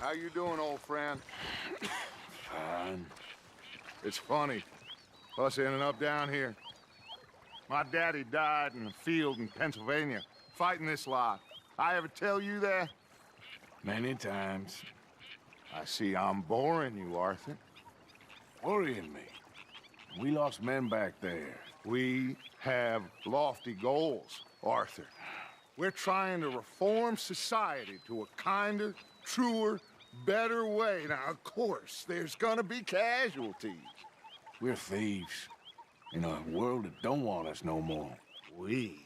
How you doing, old friend? Fine. It's funny, us ending up down here. My daddy died in a field in Pennsylvania, fighting this lot. I ever tell you that? Many times. I see I'm boring you, Arthur. Worrying me. We lost men back there. We have lofty goals, Arthur. We're trying to reform society to a kinder, truer, better way. Now, of course, there's gonna be casualties. We're thieves. In a world that don't want us no more. We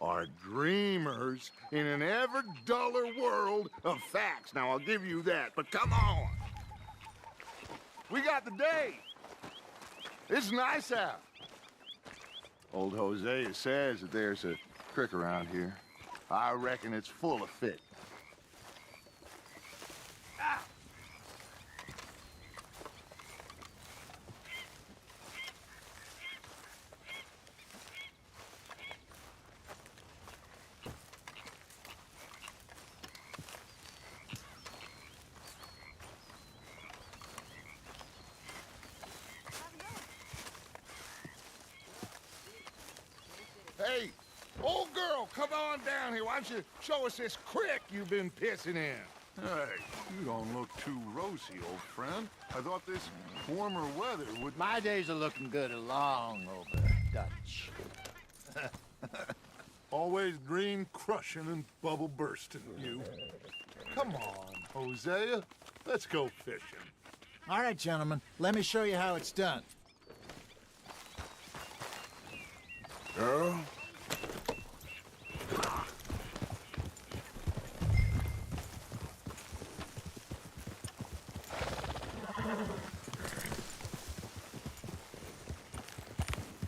are dreamers in an ever duller world of facts. Now, I'll give you that, but come on. We got the day. It's nice out. Old Hosea says that there's a creek around here. I reckon it's full of fish. Hey, old girl, come on down here. Why don't you show us this creek you've been pissing in? Hey, you don't look too rosy, old friend. I thought this warmer weather would... My days are looking good along over Dutch. Always green crushing and bubble bursting, you. Come on, Hosea. Let's go fishing. All right, gentlemen, let me show you how it's done. Girl?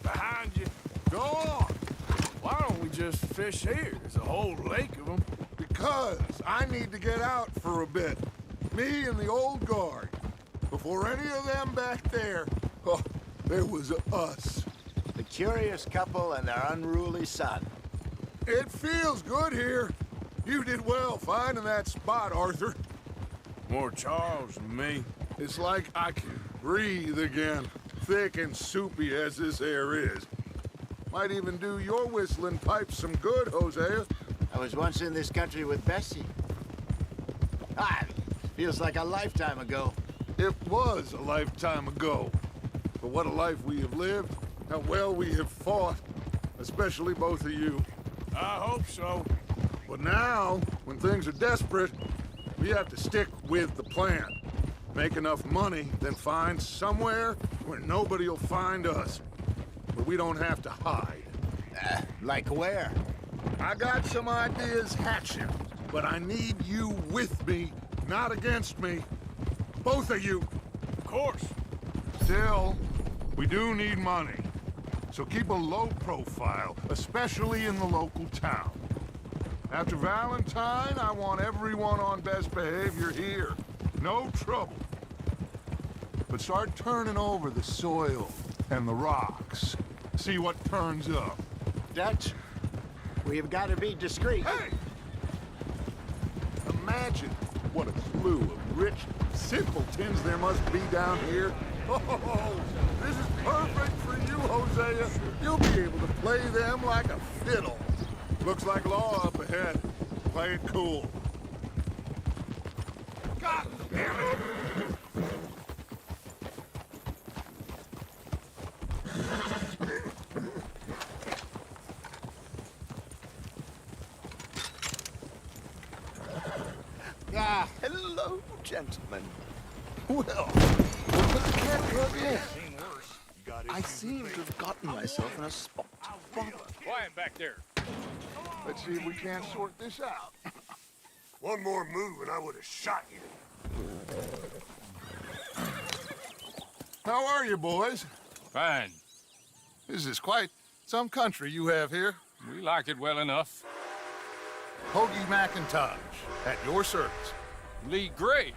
Behind you. Go on. Why don't we just fish here? There's a whole lake of them. Because I need to get out for a bit. Me and the old guard. Before any of them back there, oh, there was us. The curious couple and their unruly son. It feels good here. You did well finding that spot, Arthur. More Charles than me. It's like I can breathe again, thick and soupy as this air is. Might even do your whistling pipes some good, Hosea. I was once in this country with Bessie. Feels like a lifetime ago. It was a lifetime ago. But what a life we have lived. How well we have fought. Especially both of you. I hope so. But now, when things are desperate, we have to stick with the plan. Make enough money, then find somewhere where nobody will find us. Where we don't have to hide. Like where? I got some ideas hatching, but I need you with me, not against me. Both of you. Of course. Still, we do need money. So keep a low profile, especially in the local town. After Valentine, I want everyone on best behavior here. No trouble. But start turning over the soil and the rocks. See what turns up. Dutch, we've got to be discreet. Hey! Imagine what a slew of rich simpletons there must be down here. Oh, this is perfect for you, Hosea. You'll be able to play them like a fiddle. Looks like law up ahead. Play it cool. God damn it! Hello, gentlemen. Well, the cat brought in. I seem to have gotten myself in a spot. Quiet back there. Let's see if we can't sort this out. One more move and I would have shot you. How are you, boys? Fine. This is quite some country you have here. We like it well enough. Hoagie McIntosh, at your service. Lee Gray.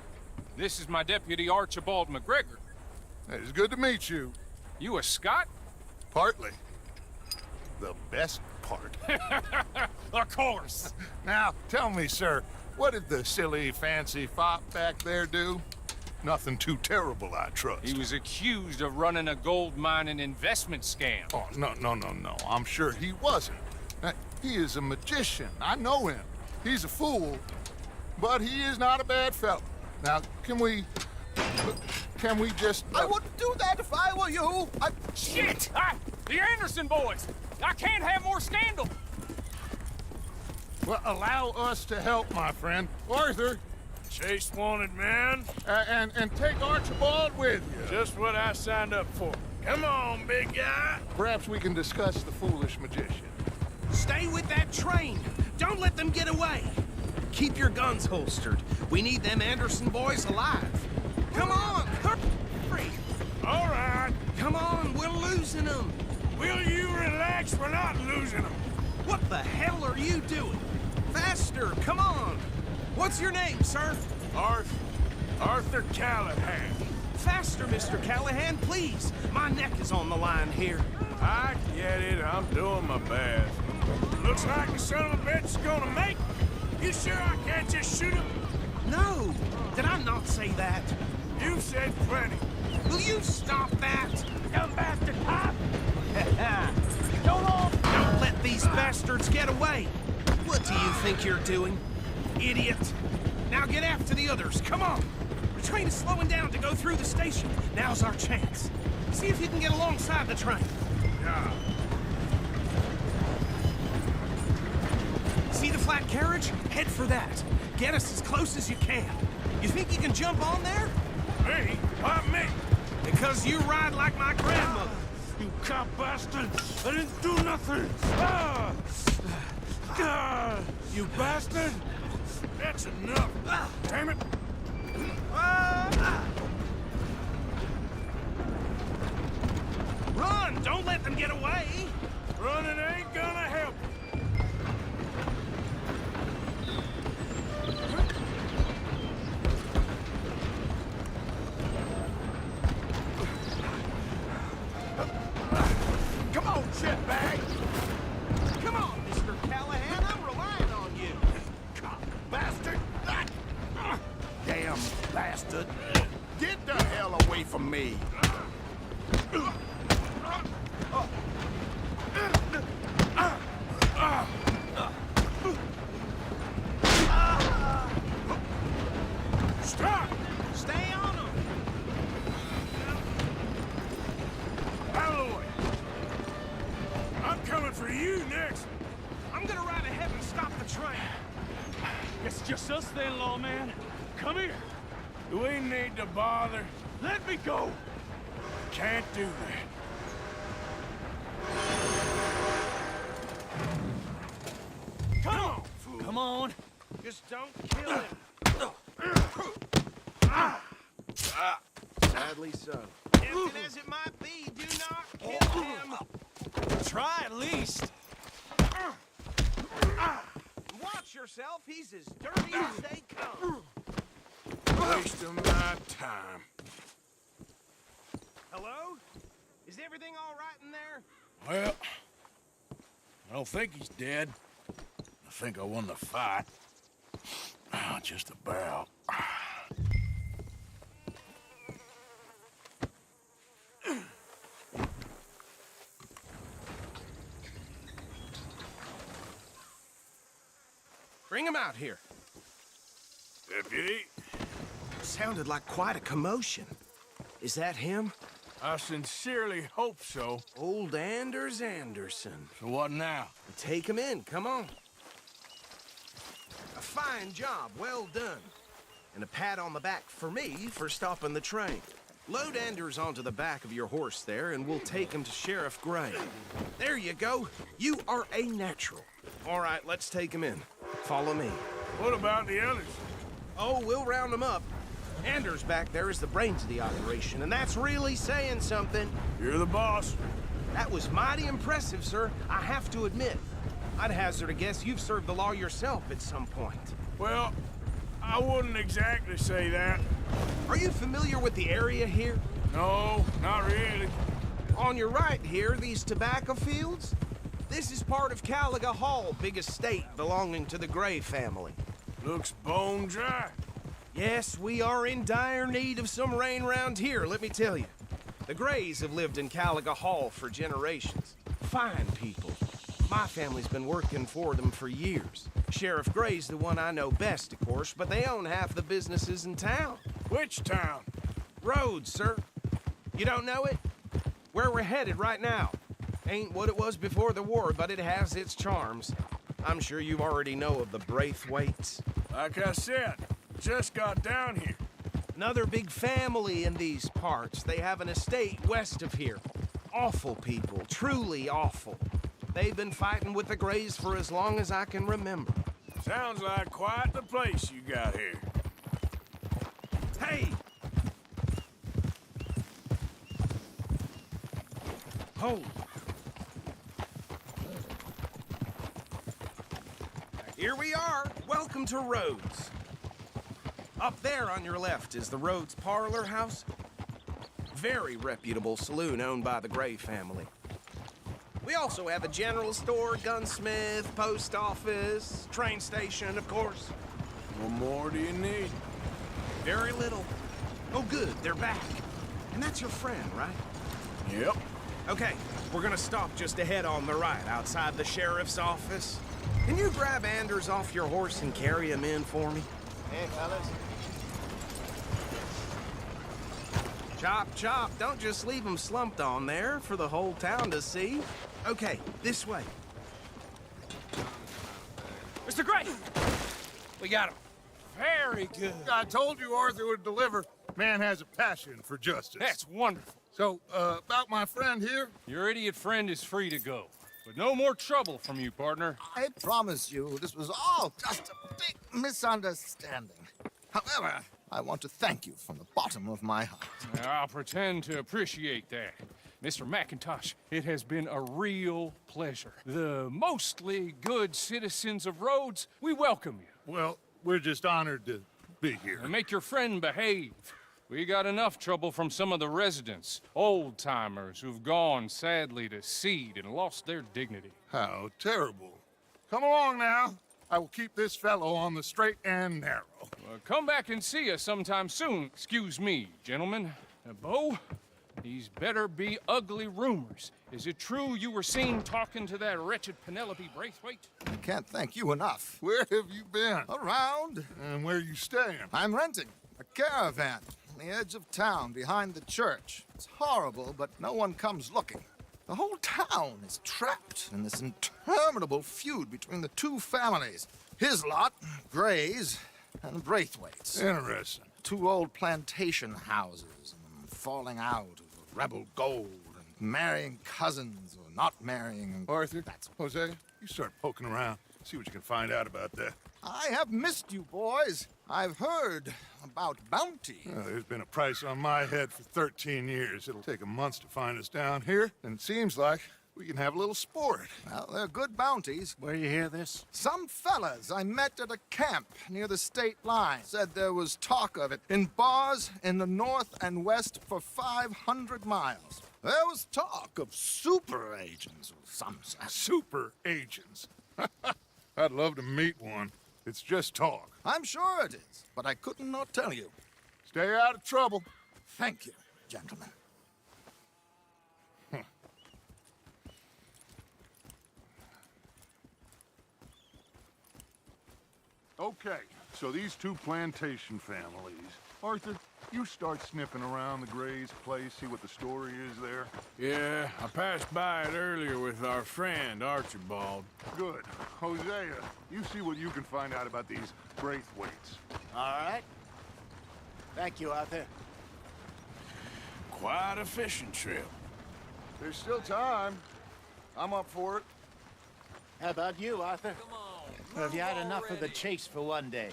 This is my deputy Archibald McGregor. It is good to meet you. You a Scot? Partly. The best part. Of course. Now, tell me, sir, what did the silly, fancy fop back there do? Nothing too terrible, I trust. He was accused of running a gold mining investment scam. Oh, no. I'm sure he wasn't. He is a magician. I know him. He's a fool, but he is not a bad fellow. Now, can we just... I wouldn't do that if I were you. Shit! The Anderson boys! I can't have more scandal! Well, allow us to help, my friend. Arthur, Chase wanted man. and take Archibald with you. Just what I signed up for. Come on, big guy. Perhaps we can discuss the foolish magician. Stay with that train. Don't let them get away. Keep your guns holstered. We need them Anderson boys alive. Come on, hurry. All right. Come on, we're losing them. Will you relax? We're not losing them. What the hell are you doing? Faster, come on. What's your name, sir? Arthur Callahan. Faster, Mr. Callahan, please. My neck is on the line here. I get it. I'm doing my best. Looks like the son of a bitch is gonna make it. You sure I can't just shoot him? No, did I not say that? You said plenty. Will you stop that? Dumb bastard, huh? Don't let these bastards get away. What do you think you're doing? Idiot. Now get after the others, come on. The train is slowing down to go through the station. Now's our chance. See if you can get alongside the train. Yeah. See the flat carriage? Head for that. Get us as close as you can. You think you can jump on there? Me? Why me? Because you ride like my grandmother. You cop bastard! I didn't do nothing! You bastard! That's enough! Damn it! Run! Don't let them get away! Running ain't gonna help. Come on, shitbag! Come on, Mr. Callahan, I'm relying on you! Bastard! Damn bastard! Get the hell away from me! Stop! Stay on them! Alloy! I'm coming for you next! I'm gonna ride ahead and stop the train. It's just us then, lawman. Come here. Do we need to bother? Let me go. Can't do that. Come on, fool! Come on. Just don't kill him. Sadly so. Tempting as it might be, do not kill him. Try at least. Watch yourself, he's as dirty as they come. Wasting my time. Hello? Is everything all right in there? Well, I don't think he's dead. I think I won the fight. Just about. Bring him out here. Deputy, Sounded like quite a commotion. Is that him? I sincerely hope so. Old Anders Anderson. So what now? Take him in, come on. A fine job, well done. And a pat on the back for me for stopping the train. Load Anders onto the back of your horse there, and we'll take him to Sheriff Gray. There you go. You are a natural. All right, let's take him in. Follow me. What about the others? Oh, we'll round them up. Anders back there is the brains of the operation, and that's really saying something. You're the boss. That was mighty impressive, sir. I have to admit. I'd hazard a guess you've served the law yourself at some point. Well, I wouldn't exactly say that. Are you familiar with the area here? No, not really. On your right here, these tobacco fields? This is part of Caliga Hall, big estate belonging to the Gray family. Looks bone dry. Yes, we are in dire need of some rain round here, let me tell you. The Grays have lived in Caliga Hall for generations. Fine people. My family's been working for them for years. Sheriff Gray's the one I know best, of course, but they own half the businesses in town. Which town? Rhodes, sir. You don't know it? Where we're headed right now. Ain't what it was before the war, but it has its charms. I'm sure you already know of the Braithwaites. Like I said, just got down here. Another big family in these parts. They have an estate west of here. Awful people, truly awful. They've been fighting with the Grays for as long as I can remember. Sounds like quite the place you got here. Hey! Hold. Here we are. Welcome to Rhodes. Up there on your left is the Rhodes Parlor House. Very reputable saloon owned by the Gray family. We also have a general store, gunsmith, post office, train station, of course. What more do you need? Very little. Oh, good, they're back. And that's your friend, right? Yep. Okay, we're gonna stop just ahead on the right, outside the sheriff's office. Can you grab Anders off your horse and carry him in for me? Hey, fellas. Chop, chop. Don't just leave him slumped on there for the whole town to see. Okay, this way. Mr. Gray! We got him. Very good. I told you Arthur would deliver. Man has a passion for justice. That's wonderful. So, about my friend here? Your idiot friend is free to go. But no more trouble from you, partner. I promise you, this was all just a big misunderstanding. However, I want to thank you from the bottom of my heart. I'll pretend to appreciate that. Mr. McIntosh, it has been a real pleasure. The mostly good citizens of Rhodes, we welcome you. Well, we're just honored to be here. And make your friend behave. We got enough trouble from some of the residents, old-timers who've gone, sadly, to seed and lost their dignity. How terrible. Come along now. I will keep this fellow on the straight and narrow. Come back and see us sometime soon. Excuse me, gentlemen. Bo, these better be ugly rumors. Is it true you were seen talking to that wretched Penelope Braithwaite? I can't thank you enough. Where have you been? Around, And where you staying? I'm renting a caravan on the edge of town behind the church. It's horrible, but no one comes looking. The whole town is trapped in this interminable feud between the two families. His lot, Gray's, and Braithwaite's. Interesting. Two old plantation houses, and falling out of rebel gold, and marrying cousins or not marrying. And Arthur, That's Hosea, you start poking around. See what you can find out about that. I have missed you, boys. I've heard about bounty. There's been a price on my head for 13 years. It'll take 'em months to find us down here, and it seems like we can have a little sport. Well, they're good bounties. Where you hear this? Some fellas I met at a camp near the state line said there was talk of it in bars in the north and west for 500 miles. There was talk of super agents of some sort. Super agents. I'd love to meet one. It's just talk. I'm sure it is, but I couldn't not tell you. Stay out of trouble. Thank you, gentlemen. Okay, so these two plantation families. Arthur, you start sniffing around the Gray's place, see what the story is there. Yeah, I passed by it earlier with our friend, Archibald. Good. Hosea, you see what you can find out about these Braithwaites. All right. Thank you, Arthur. quite a fishing trip. There's still time. I'm up for it. How about you, Arthur? Or have you had enough of the chase for one day?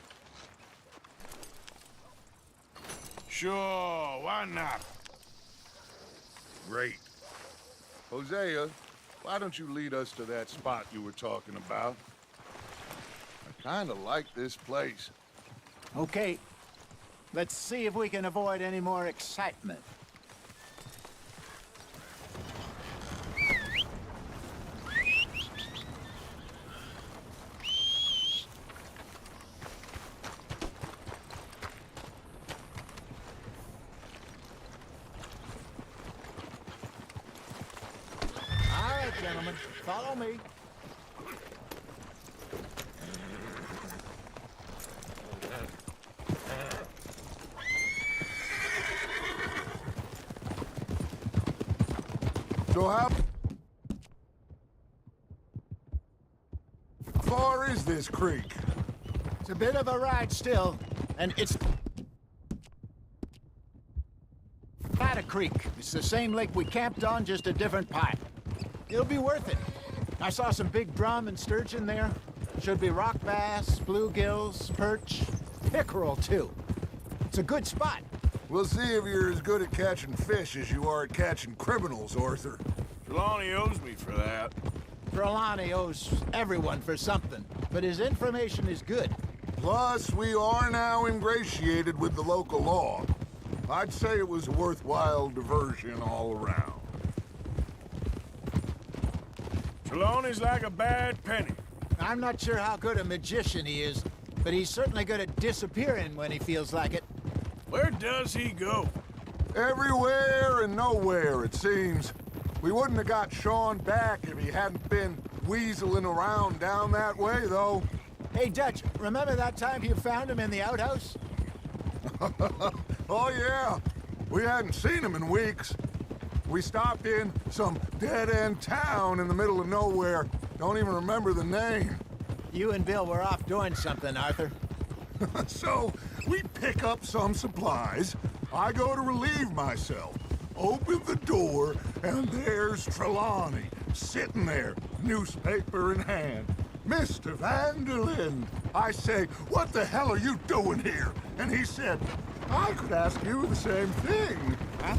Sure, why not? Great. Hosea, why don't you lead us to that spot you were talking about? I kind of like this place. Okay. Let's see if we can avoid any more excitement. All right, gentlemen, follow me. So how far is this creek? It's a bit of a ride still, and it's Fata Creek. It's the same lake we camped on, just a different part. It'll be worth it. I saw some big drum and sturgeon there. Should be rock bass, bluegills, perch, pickerel too. It's a good spot. We'll see if you're as good at catching fish as you are at catching criminals, Arthur. Trelawney owes me for that. Trelawney owes everyone for something, but his information is good. Plus, we are now ingratiated with the local law. I'd say it was a worthwhile diversion all around. Trelawney's like a bad penny. I'm not sure how good a magician he is, but he's certainly good at disappearing when he feels like it. Where does he go? Everywhere and nowhere, it seems. We wouldn't have got Sean back if he hadn't been weaseling around down that way, though. Hey, Dutch, remember that time you found him in the outhouse? Oh, yeah. We hadn't seen him in weeks. We stopped in some dead-end town in the middle of nowhere. Don't even remember the name. You and Bill were off doing something, Arthur. So, we pick up some supplies. I go to relieve myself. Open the door, and there's Trelawney, sitting there, newspaper in hand. Mr. Vanderlyn. I say, what the hell are you doing here? And he said, I could ask you the same thing. Huh?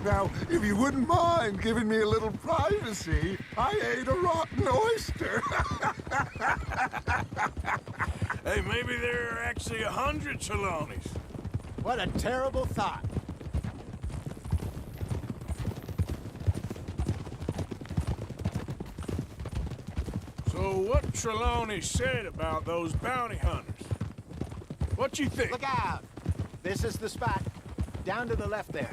Now, if you wouldn't mind giving me a little privacy, I ate a rotten oyster. Hey, maybe there are actually 100 Trelawneys. What a terrible thought. So what Trelawney said about those bounty hunters? What you think? Look out! This is the spot. Down to the left there.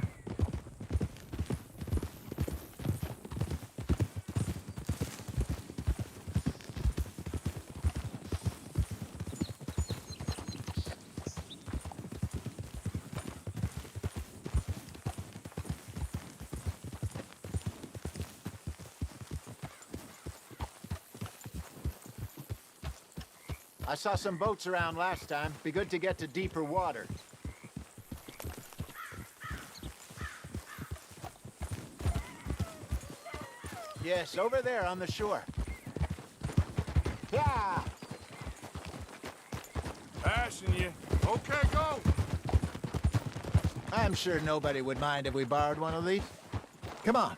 I saw some boats around last time. Be good to get to deeper water. Yes, over there on the shore. Yeah! Passing you. Okay, go. I'm sure nobody would mind if we borrowed one of these. Come on.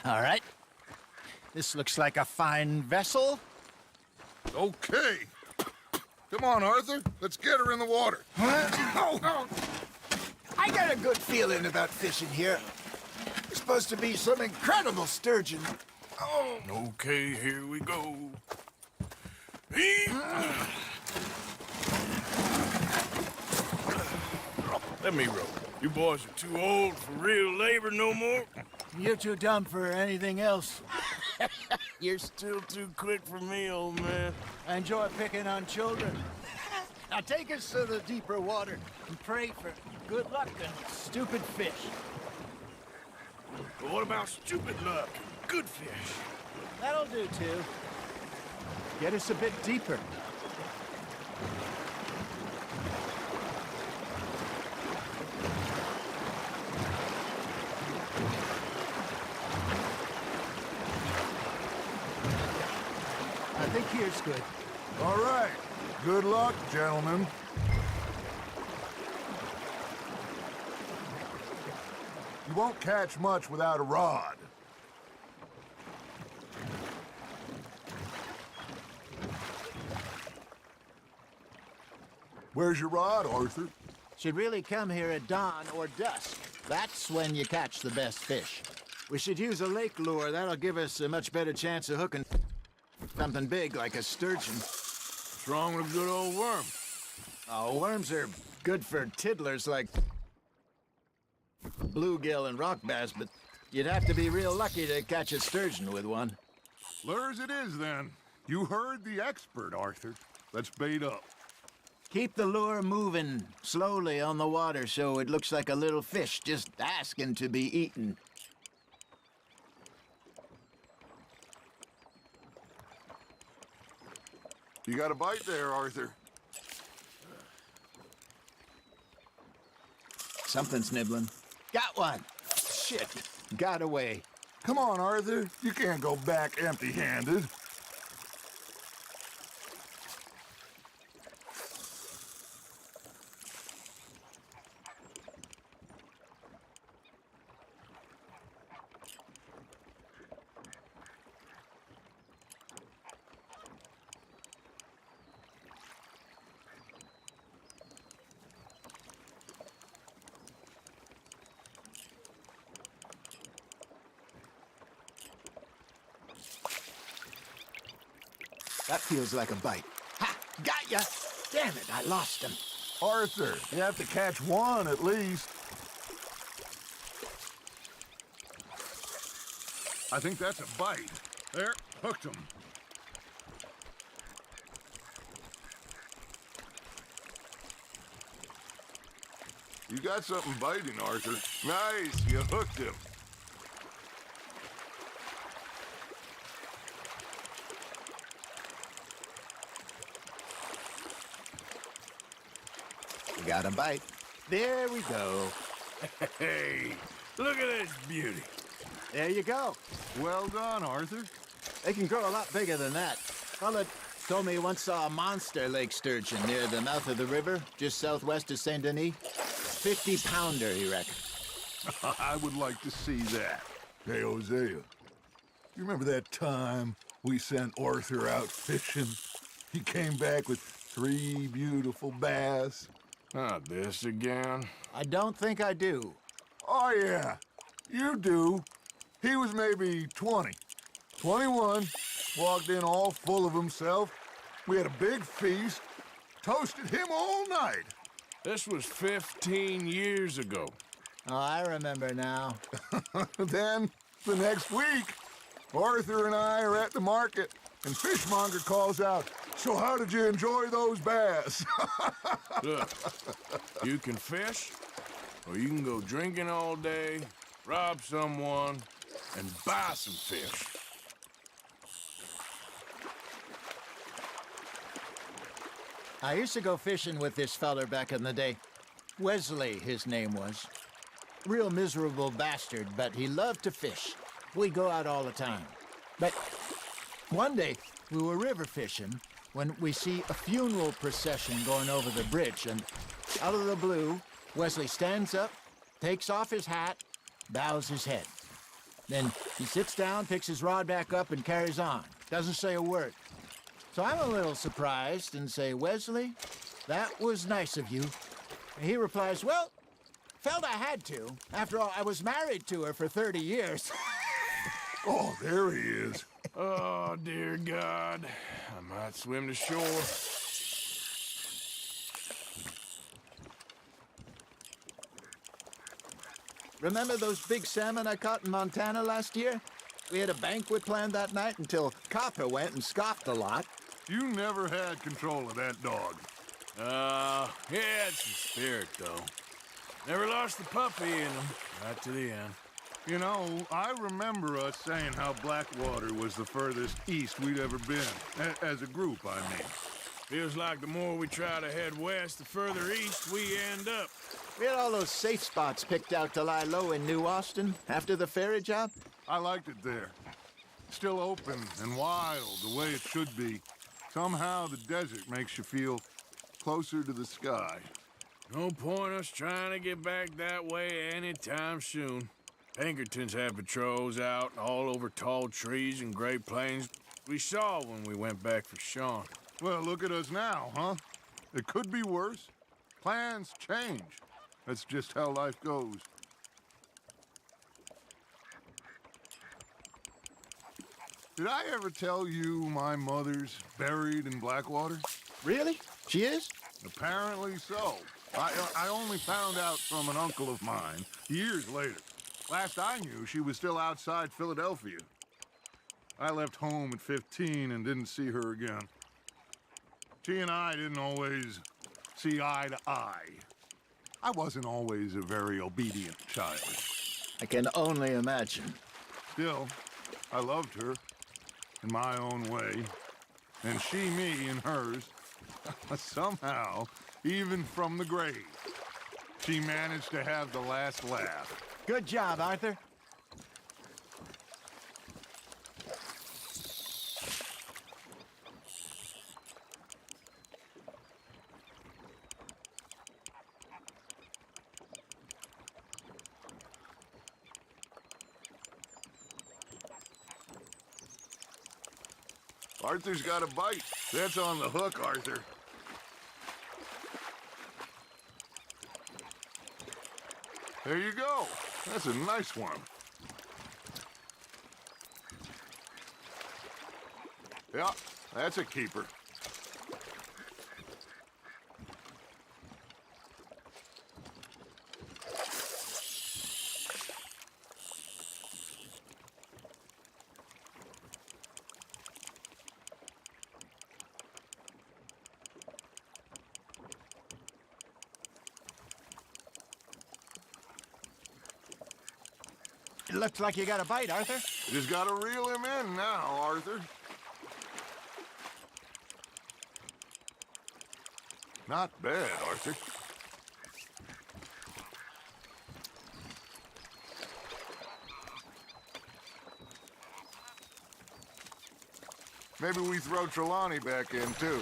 All right. This looks like a fine vessel. Okay. Come on, Arthur. Let's get her in the water. Oh, I got a good feeling about fishing here. There's supposed to be some incredible sturgeon. Oh, Okay, here we go. Let me row. You boys are too old for real labor no more. You're too dumb for anything else. You're still too quick for me, old man. I enjoy picking on children. Now take us to the deeper water and pray for good luck and stupid fish. But what about stupid luck and good fish? That'll do, too. Get us a bit deeper. I think here's good. All right. Good luck, gentlemen. You won't catch much without a rod. Where's your rod, Arthur? Should really come here at dawn or dusk. That's when you catch the best fish. We should use a lake lure. That'll give us a much better chance of hooking something big like a sturgeon. What's wrong with a good old worm? Oh, worms are good for tiddlers like bluegill and rock bass, but you'd have to be real lucky to catch a sturgeon with one. Lures it is, then. You heard the expert, Arthur. Let's bait up. Keep the lure moving slowly on the water so it looks like a little fish just asking to be eaten. You got a bite there, Arthur. Something's nibbling. Got one. Shit. Got away. Come on, Arthur. You can't go back empty-handed. That feels like a bite. Ha! Got ya! Damn it, I lost him. Arthur, you have to catch one at least. I think that's a bite. There, hooked him. You got something biting, Arthur. Nice, you hooked him. Got a bite. There we go. Hey, look at this beauty. There you go. Well done, Arthur. They can grow a lot bigger than that. Fella told me he once saw a monster lake sturgeon near the mouth of the river, just southwest of Saint Denis. 50-pounder, he reckoned. I would like to see that. Hey, Hosea, you remember that time we sent Arthur out fishing? He came back with 3 beautiful bass. Not this again. I don't think I do. Oh, yeah, you do. He was maybe 20, 21, walked in all full of himself. We had a big feast, toasted him all night. This was 15 years ago. Oh, I remember now. Then, the next week, Arthur and I are at the market, and Fishmonger calls out, "So how did you enjoy those bass?" Look, you can fish, or you can go drinking all day, rob someone, and buy some fish. I used to go fishing with this feller back in the day. Wesley, his name was. Real miserable bastard, but he loved to fish. We'd go out all the time. But one day, we were river fishing when we see a funeral procession going over the bridge, and out of the blue, Wesley stands up, takes off his hat, bows his head. Then he sits down, picks his rod back up, and carries on. Doesn't say a word. So I'm a little surprised and say, "Wesley, that was nice of you." And he replies, "Well, felt I had to. After all, I was married to her for 30 years. Oh, there he is. Oh, dear God. I might swim to shore. Remember those big salmon I caught in Montana last year? We had a banquet planned that night until Copper went and scoffed a lot. You never had control of that dog. He had some spirit, though. Never lost the puppy in him, right to the end. You know, I remember us saying how Blackwater was the furthest east we'd ever been. As a group, I mean. Feels like the more we try to head west, the further east we end up. We had all those safe spots picked out to lie low in New Austin after the ferry job. I liked it there. Still open and wild, the way it should be. Somehow the desert makes you feel closer to the sky. No point us trying to get back that way anytime soon. Pinkertons had patrols out all over tall trees and Great Plains. We saw when we went back for Sean. Well, look at us now, huh? It could be worse. Plans change. That's just how life goes. Did I ever tell you my mother's buried in Blackwater? Really? She is? Apparently so. I only found out from an uncle of mine years later. Last I knew, she was still outside Philadelphia. I left home at 15 and didn't see her again. She and I didn't always see eye to eye. I wasn't always a very obedient child. I can only imagine. Still, I loved her in my own way, and she me in hers. Somehow, even from the grave, she managed to have the last laugh. Good job, Arthur. Arthur's got a bite. That's on the hook, Arthur. There you go. That's a nice one. Yeah, that's a keeper. It looks like you got a bite, Arthur. Just gotta reel him in now, Arthur. Not bad, Arthur. Maybe we throw Trelawney back in, too.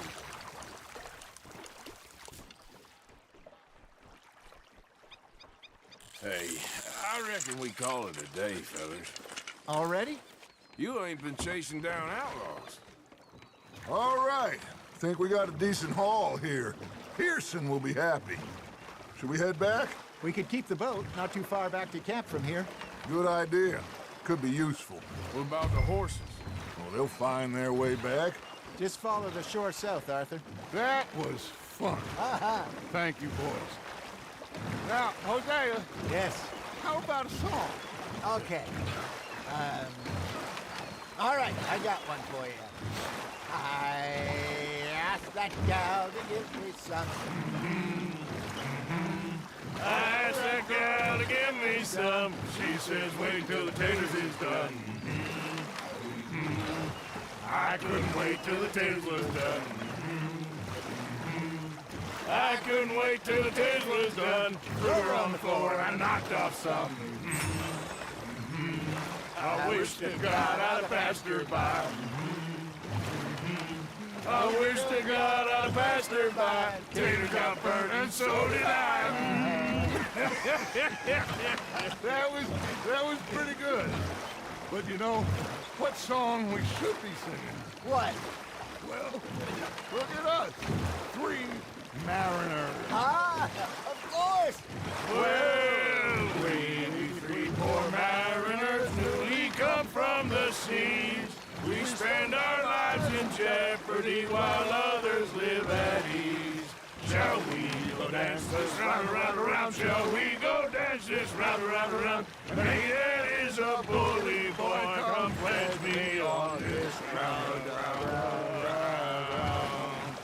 Hey, I reckon we call it a day, fellas. Already? You ain't been chasing down outlaws. All right. Think we got a decent haul here. Pearson will be happy. Should we head back? We could keep the boat not too far back to camp from here. Good idea. Could be useful. What about the horses? Well, they'll find their way back. Just follow the shore south, Arthur. That was fun. Thank you, boys. Now, Hosea, Yes. how about a song? Okay. All right, I got one for you. I asked that gal to give me some. I asked that gal to give me some. She says, wait till the taters is done. I couldn't wait till the taters was done. I couldn't wait till the taters was done. Threw her on the floor and knocked off some. I wish to God I'd passed her by. I wish to God I'd passed her by. Tater got burnt and so did I. That was pretty good. But you know, what song we should be singing? What? Well, look at us. 3 mariners. Ah, of course. Well, we 3 poor mariners newly come from the seas. We spend our lives in jeopardy while others live at ease. Shall we go dance this round, around, around? Shall we go dance this round, around, around? Maiden is a bully boy, come pledge me on this round, round, round, round.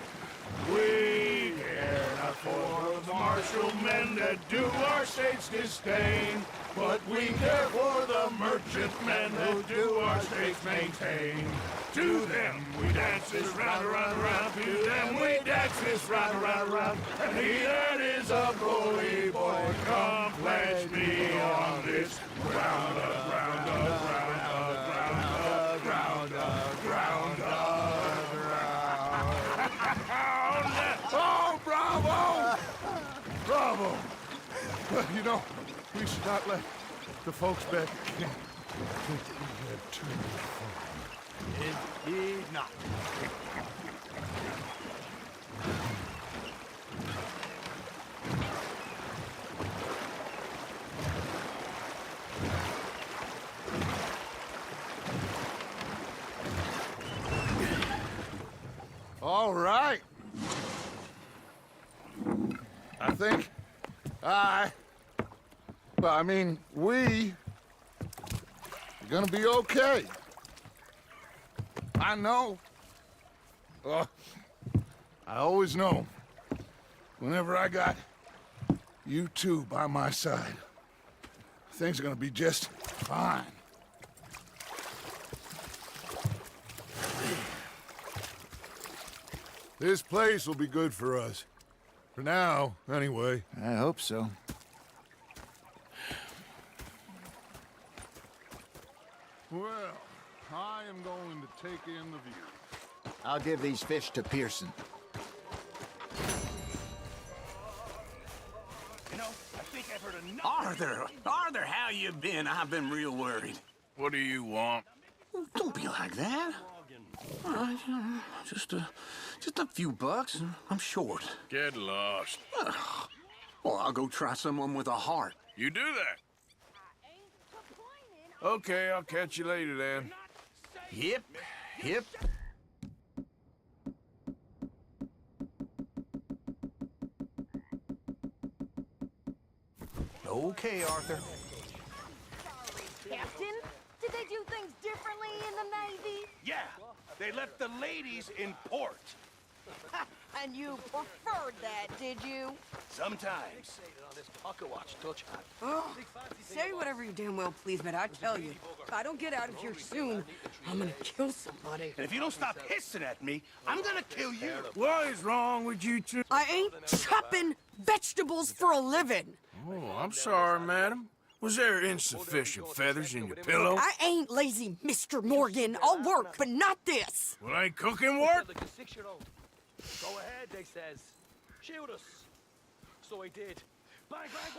We care not for the martial men. men that do our state's disdain. But we care for the merchantmen who do our state's maintain. To them we dance this round, around, around. To them we dance this round, around, around. And he that is a bully boy, come pledge me on this round up, round up, round up, round up, round up, round up, round. Oh, bravo! Bravo! Well, you know, we should not let the folks back think that we have turned far. Indeed not. All right. I think we are gonna be okay. I know. I always know. Whenever I got you two by my side, things are gonna be just fine. This place will be good for us. For now, anyway. I hope so. Well, I am going to take in the view. I'll give these fish to Pearson. You know, I think I've heard enough. Arthur, how you been? I've been real worried. What do you want? Don't be like that. All right, just a few bucks. I'm short. Get lost. Well, I'll go try someone with a heart. You do that? Okay, I'll catch you later then. Yep. Okay, Arthur. Captain, did they do things differently in the Navy? Yeah, they left the ladies in port. And you preferred that, did you? Sometimes. Oh, say whatever you damn well please, but I tell you, if I don't get out of here soon, I'm gonna kill somebody. And if you don't stop hissing at me, I'm gonna kill you. What is wrong with you two? I ain't chopping vegetables for a living. Oh, I'm sorry, madam. Was there insufficient feathers in your pillow? I ain't lazy, Mr. Morgan. I'll work, but not this. Well, ain't cooking work? Like a 6-year-old. Go ahead, they says. Shoot us. So he did. Bang, bang,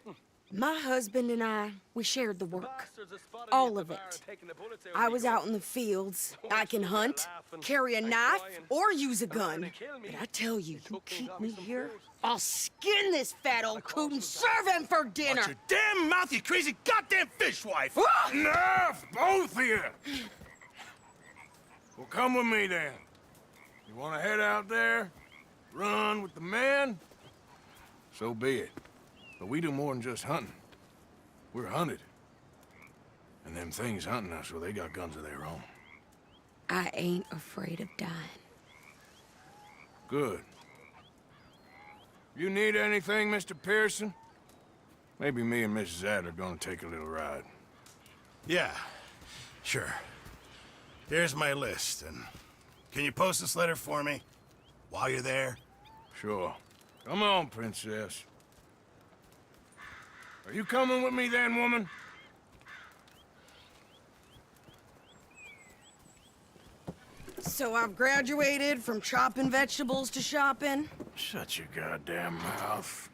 bang! My husband and I, we shared the work. All of it. I was out in the fields. I can hunt, carry a knife, or use a gun. But I tell you, you keep me here, I'll skin this fat old coot and serve him for dinner. Watch your damn mouth, you crazy goddamn fishwife! Enough, both of you! Well, come with me then. You want to head out there, run with the men? So be it. But we do more than just hunting. We're hunted. And them things hunting us, well, they got guns of their own. I ain't afraid of dying. Good. You need anything, Mr. Pearson? Maybe me and Mrs. Ad are gonna take a little ride. Yeah, sure. Here's my list, and can you post this letter for me while you're there? Sure. Come on, Princess. Are you coming with me then, woman? So I've graduated from chopping vegetables to shopping? Shut your goddamn mouth.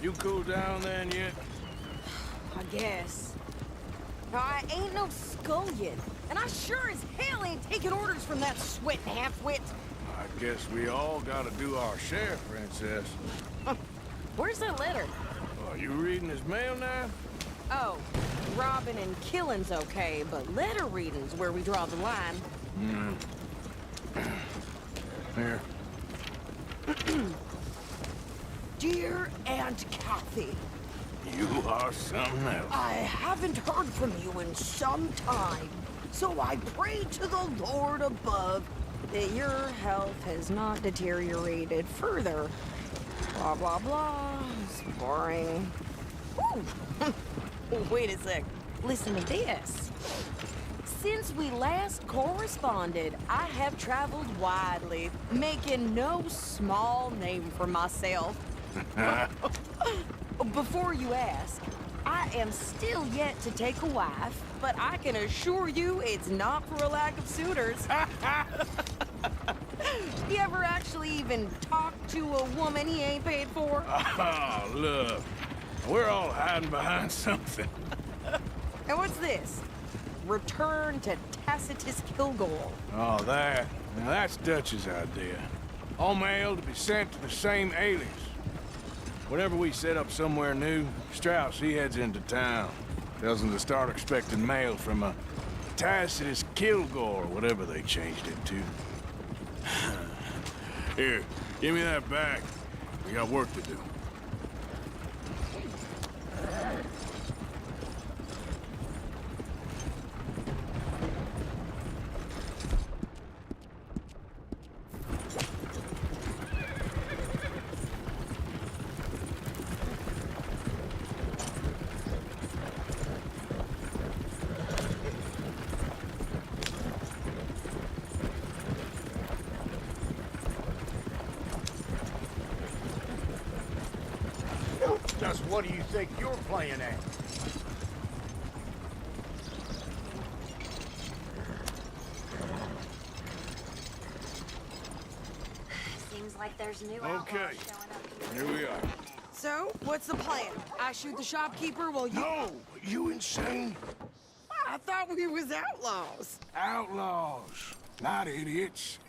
You cool down then yet? I guess. Now, I ain't no scullion, and I sure as hell ain't taking orders from that sweat half-wit. I guess we all gotta do our share, Princess. Where's that letter? Oh, you reading his mail now? Oh, robbing and killing's okay, but letter reading's where we draw the line. Here. Dear Aunt Kathy, You are something else. I haven't heard from you in some time, so I pray to the Lord above that your health has not deteriorated further. Blah, blah, blah. It's boring. Ooh. Wait a sec. Listen to this. Since we last corresponded, I have traveled widely, making no small name for myself. Before you ask, I am still yet to take a wife, but I can assure you it's not for a lack of suitors. You ever actually even talk to a woman he ain't paid for? Oh, look. We're all hiding behind something. And what's this? Return to Tacitus Kilgore. Oh, that. Now, that's Dutch's idea. All mail to be sent to the same alias. Whenever we set up somewhere new, Strauss, he heads into town. Tells them to start expecting mail from a Tacitus Kilgore, or whatever they changed it to. Here, give me that back. We got work to do. Just what do you think you're playing at? Seems like there's new Okay, outlaws showing up here. here we are. So, what's the plan? I shoot the shopkeeper while you... No! You insane? I thought we was outlaws. Outlaws, not idiots.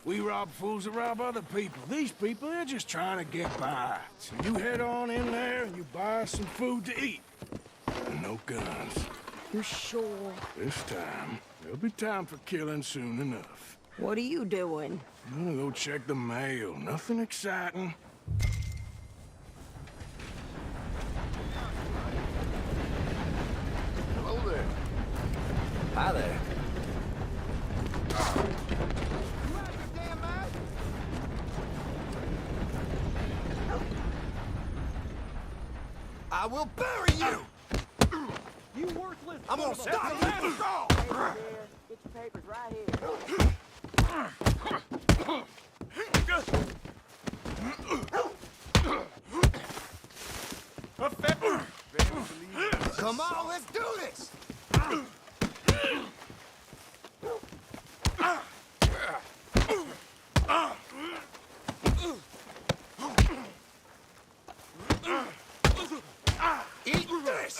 We rob fools that rob other people. These people, they're just trying to get by. So you head on in there and you buy some food to eat. And no guns. You're sure? This time, there'll be time for killing soon enough. What are you doing? I'm gonna go check the mail. Nothing exciting. Hello there. Hi there. I will bury you! You worthless! I'm gonna stop you! Get your papers right here. Come on, let's do this! Eat this!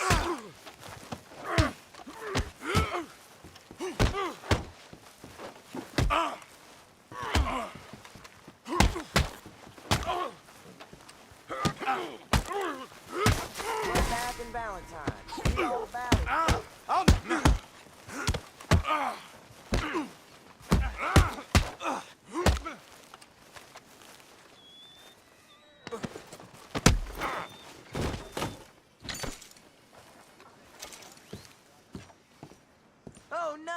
What happened, Valentine? Read all about it. Oh no!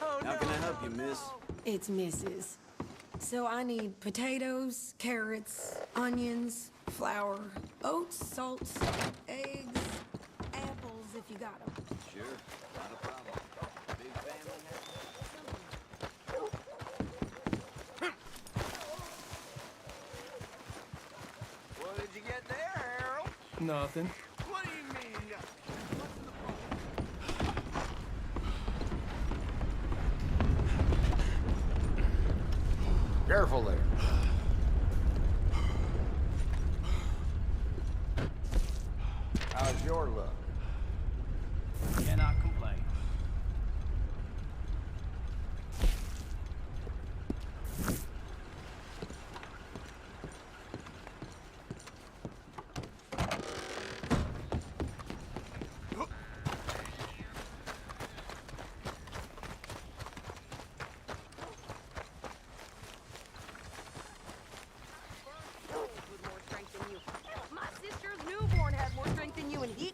Oh no! How can I help you, miss? It's Mrs. So I need potatoes, carrots, onions, flour, oats, salts, eggs, apples if you got them. Sure, not a problem. Big family What did you get there, Harold? Nothing. What do you mean? Careful there. How's your luck? Cannot complain.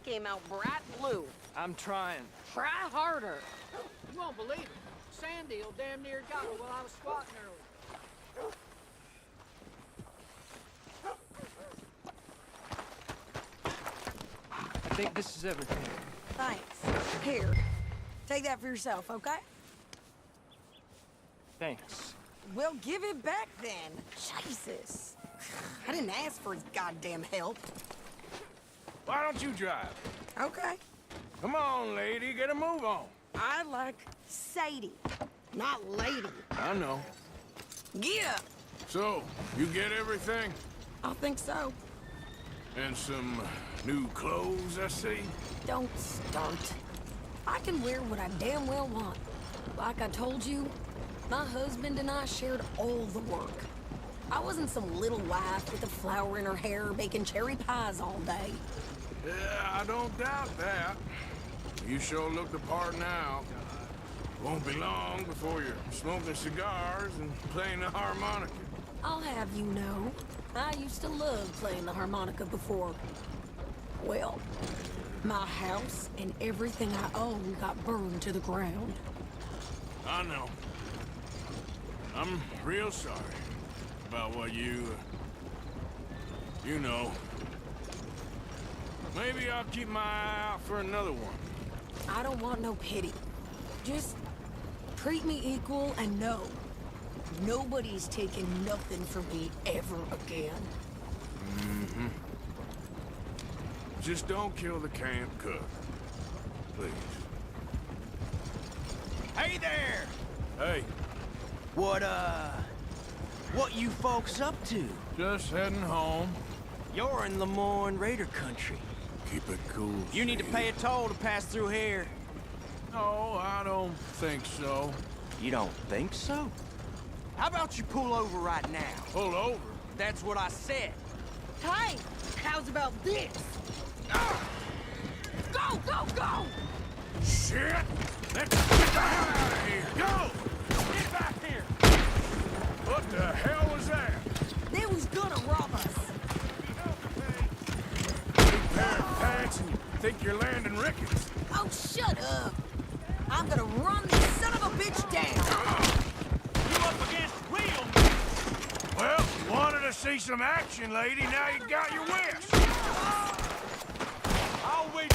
Came out bright blue. I'm trying. Try harder. You won't believe it. Sandy damn near got me while I was squatting earlier. I think this is everything. Thanks. Here, take that for yourself, okay? Thanks. Well, give it back then. Jesus. I didn't ask for his goddamn help. Why don't you drive? Okay. Come on, lady, get a move on. I like Sadie, not lady. I know. Yeah. So, you get everything? I think so. And some new clothes, I see? Don't stunt. I can wear what I damn well want. Like I told you, my husband and I shared all the work. I wasn't some little wife with a flower in her hair baking cherry pies all day. Yeah, I don't doubt that. You sure look the part now. Won't be long before you're smoking cigars and playing the harmonica. I'll have you know, I used to love playing the harmonica before. Well, my house and everything I own got burned to the ground. I know. I'm real sorry about what you know. Maybe I'll keep my eye out for another one. I don't want no pity. Just treat me equal and know nobody's taking nothing from me ever again. Mm-hmm. Just don't kill the camp cook. Please. Hey there! Hey. What you folks up to? Just heading home. You're in Lemoyne Raider country. Keep it cool. You need to pay a toll to pass through here. No, I don't think so. You don't think so? How about you pull over right now? Pull over? That's what I said. Hey, how's about this? Go, go, go! Shit! Let's get the hell out of here! Go! Get back here! What the hell was that? They was gonna rob us. Big pair of pants and you think you're landing Ricketts. Oh, shut up. I'm gonna run this son of a bitch down. You up against wheel? Well, wanted to see some action, lady. Now you got your wish. I'll wait.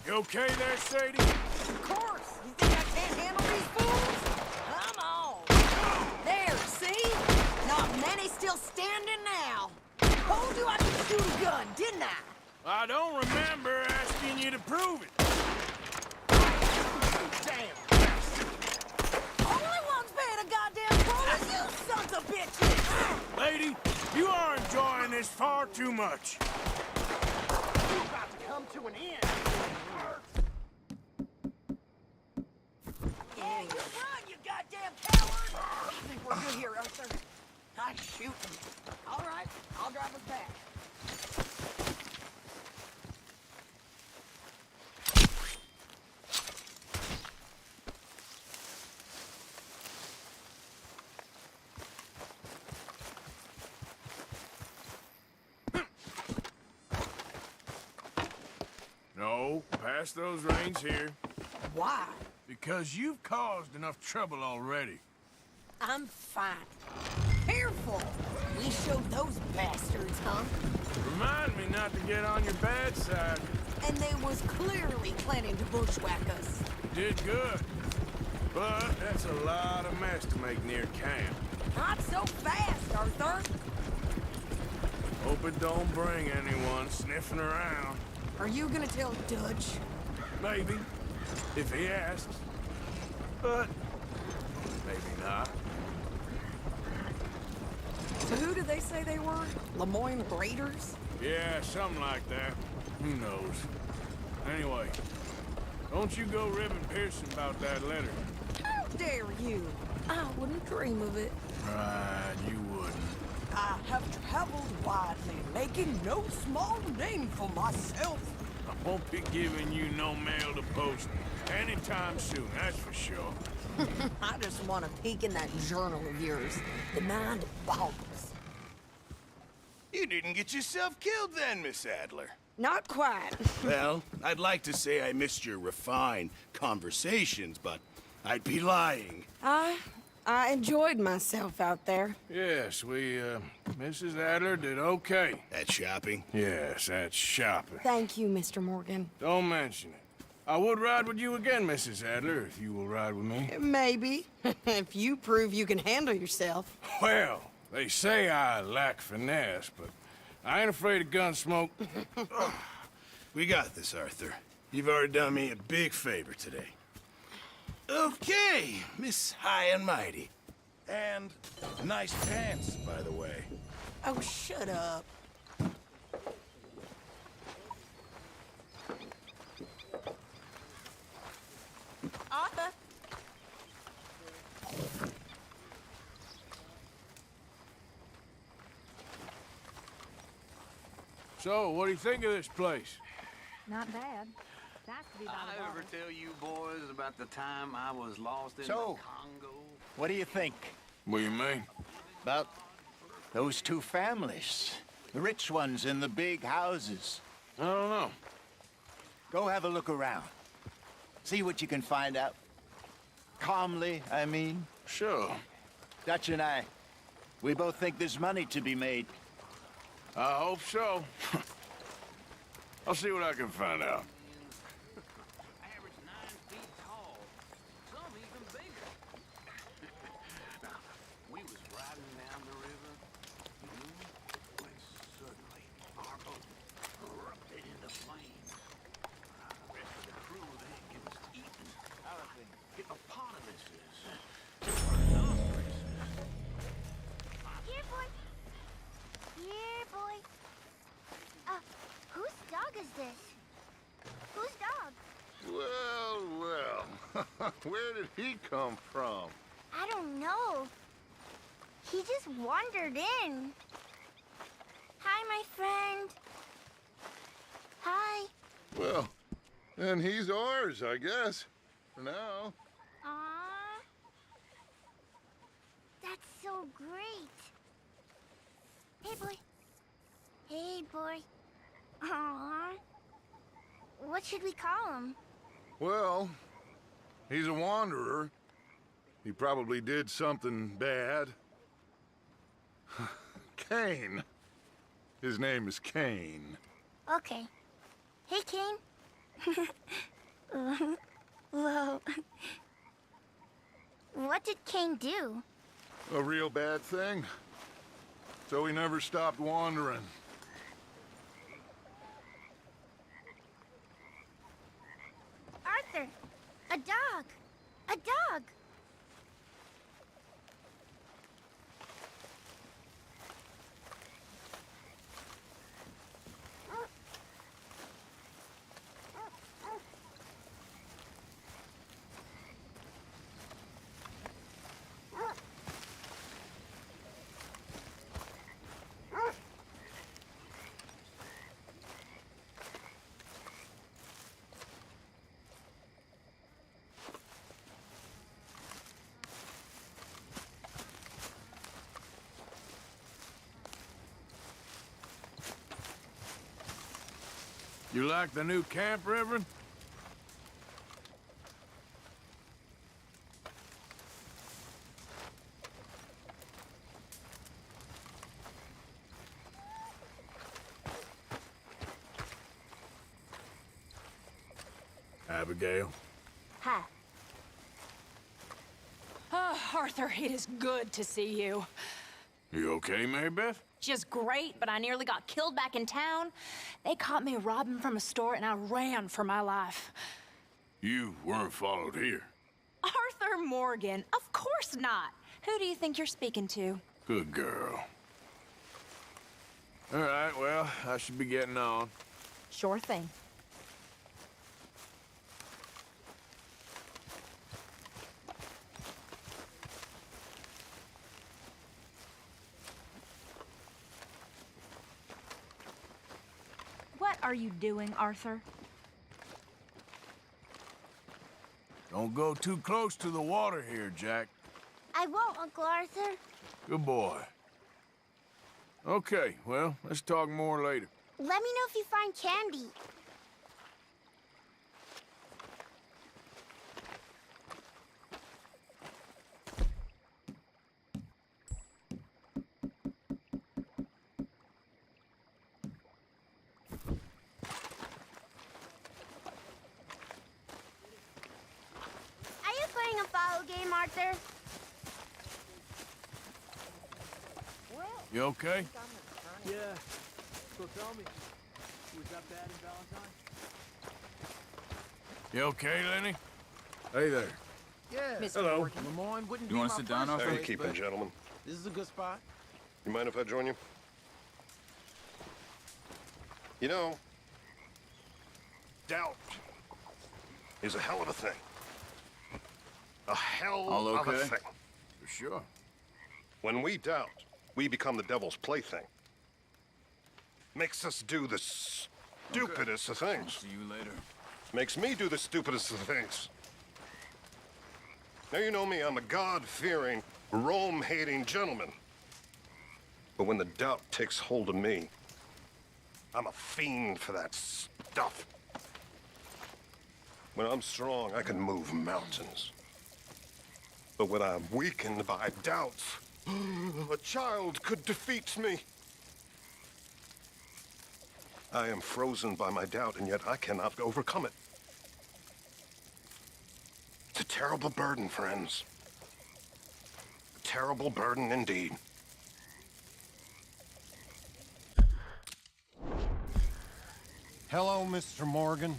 You okay there, Sadie? Of course. You think I can't handle these fools? Come on. There, see? Not many still standing now. Told you I could shoot a gun, didn't I? I don't remember asking you to prove it. Damn. Only one's paying a goddamn toll is you sons of bitches. Lady, you are enjoying this far too much. You're about to come to an end. Yeah, you run, you goddamn coward! I think we're good here, Arthur. I shoot him. All right, I'll drive us back. No, pass those reins here. Why? Because you've caused enough trouble already. I'm fine. Careful! We showed those bastards, huh? Remind me not to get on your bad side. And they was clearly planning to bushwhack us. You did good. But that's a lot of mess to make near camp. Not so fast, Arthur. Hope it don't bring anyone sniffing around. Are you gonna tell Dutch? Maybe, if he asks. But maybe not. they say they were? Lemoyne Raiders? Yeah, something like that. Who knows? Anyway, don't you go ribbing Pearson about that letter. How dare you? I wouldn't dream of it. Right, you wouldn't. I have traveled widely, making no small name for myself. I won't be giving you no mail to post anytime soon, that's for sure. I just want to peek in that journal of yours. The mind boggles. You didn't get yourself killed then, Miss Adler. Not quite. Well, I'd like to say I missed your refined conversations, but I'd be lying. I enjoyed myself out there. Yes, Mrs. Adler did okay. At shopping? Yes, that's shopping. Thank you, Mr. Morgan. Don't mention it. I would ride with you again, Mrs. Adler, if you will ride with me. Maybe. If you prove you can handle yourself. Well, they say I lack finesse, but I ain't afraid of gun smoke. We got this, Arthur. You've already done me a big favor today. Okay, Miss High and Mighty. And nice pants, by the way. Oh, shut up. Arthur. So, what do you think of this place? Not bad. Nice to be by the I water. ever tell you boys about the time I was lost in the So, Congo? what do you think What do you mean? about those two families? The rich ones in the big houses. I don't know. Go have a look around. See what you can find out. Calmly, I mean. Sure. Dutch and I, we both think there's money to be made. I hope so. I'll see what I can find out. Average 9 feet tall. Some even bigger. Now, we was riding down the river, when suddenly our boat erupted into flames. The rest of the crew, they was eaten out of hippopotamuses. Here, boy. Here, boy. Whose dog is this? Whose dog? Well, well. Where did he come from? I don't know. He just wandered in. Hi, my friend. Hi. Well, then he's ours, I guess. For now. Aww. That's so great. Hey, boy. Hey, boy. Aww. What should we call him? Well, he's a wanderer. He probably did something bad. Cain. His name is Cain. Okay. Hey, Cain. Well, what did Cain do? A real bad thing. So he never stopped wandering. Arthur, a dog. A dog. You like the new camp, Reverend? Abigail? Hi. Oh, Arthur, it is good to see you. You okay, Mary Beth? Just great, but I nearly got killed back in town. They caught me robbing from a store, and I ran for my life. You weren't followed here. Arthur Morgan? Of course not. Who do you think you're speaking to? Good girl. All right, well, I should be getting on. Sure thing. What are you doing, Arthur? Don't go too close to the water here, Jack. I won't, Uncle Arthur. Good boy. Okay, well, let's talk more later. Let me know if you find candy. Are you playing a follow game, Arthur? You okay? Yeah. So tell me, was that bad in Valentine? You okay, Lenny? Hey there. Yeah. Mr. Hello. Morgan. Lemoyne wouldn't You be wanna my sit down, first Arthur? How you choice, keeping, but gentlemen? This is a good spot. You mind if I join you? You know, doubt is a hell of a thing. A hell All of a okay? thing. For sure. When we doubt, we become the devil's plaything. Makes us do the stupidest of things. See you later. Makes me do the stupidest of things. Now you know me, I'm a God-fearing, Rome-hating gentleman. But when the doubt takes hold of me, I'm a fiend for that stuff. When I'm strong, I can move mountains. But when I'm weakened by doubts, a child could defeat me. I am frozen by my doubt, and yet I cannot overcome it. It's a terrible burden, friends. A terrible burden indeed. Hello, Mr. Morgan.